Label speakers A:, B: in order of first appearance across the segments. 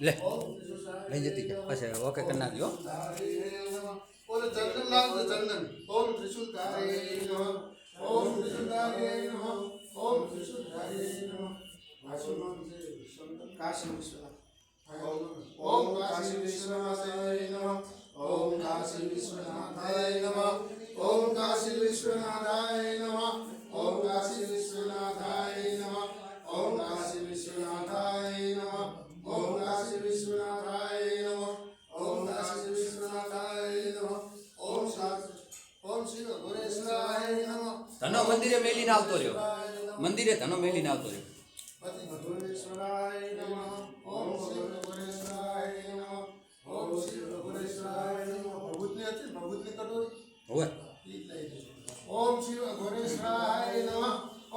A: ले नहीं जती क्या अच्छा ओके करना दियो
B: बोले चंदन लाल से चंदन ओम त्रिशूलधारे नमः ओम त्रिशूलधारे नमः ओम त्रिशूलधारे नमः काशी विश्वनाथ ओम काशी विश्वनाथाय नमः ओम काशी विश्वनाथाय नमः ओम काशी विश्वनाथाय नमः ओम काशी विश्वनाथाय नमः ओम काशी विश्वनाथाय नमः ओम काशी विश्वनाथाय नमः ओम काशी विश्वनाथाय नमः ओम शास्त्र ओम शिव गुरेश्वराय नमः
A: धनो मंदिरे मेलीने आवतो રહ્યો મંદિરે ધનો મેલીને આવતો રહ્યો
B: गुरेश्वराय नमः ओम शिव गुरेश्वराय नमः ओम शिव गुरेश्वराय नमः भगवतनी હતી ભગવતની કટોરી
A: હોય
B: ओम शिव गुरेश्वराय नमः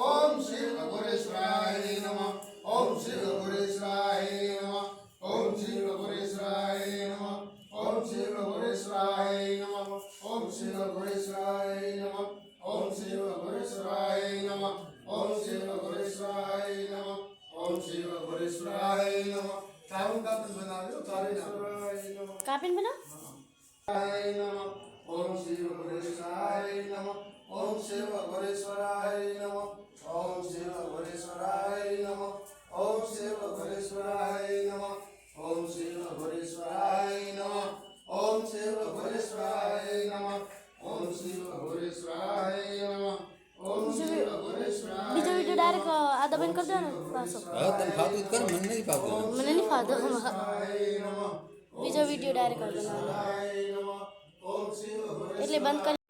B: ओम शिव गुरेश्वराय नमः ओम शिव गुरेश्वराय नमः ओम शिव गुरेश्वराय नमः ओम शिव गुरेश्वराय नमः ओम शिव गुरेश्वराय नमः ओम शिव गुरेश्वराय नमः ओम शिव गुरेश्वराय नमः ओम शिव गुरेश्वराय नमः चारों का बनाओ तारेश्वराय नमः
C: कापिन बना
B: नमः ओम शिव गुरेश्वराय नमः ओम शिव गुरेश्वराय नमः ओम शिव गुरेश्वराय नमः ओम शिव गुरेश्वराय नमः ओम शिव गुरेश्वराय नमः ओम शिव गुरेश्वराय नमः ओम शिव गुरेश्वराय नमः ओम शिव गुरेश्वराय
C: બીજો વિડિયો ડાયરેક્ટ આ દબાઈને કરી દેવાનો પાછો
A: હા તને ફાતું કર મને નહીં ફાતું
C: મને નહીં ફાવતો બીજો વિડિયો ડાયરેક્ટ કરી દેવાનો
B: नमः ओम शिव
C: એટલે બંધ કરી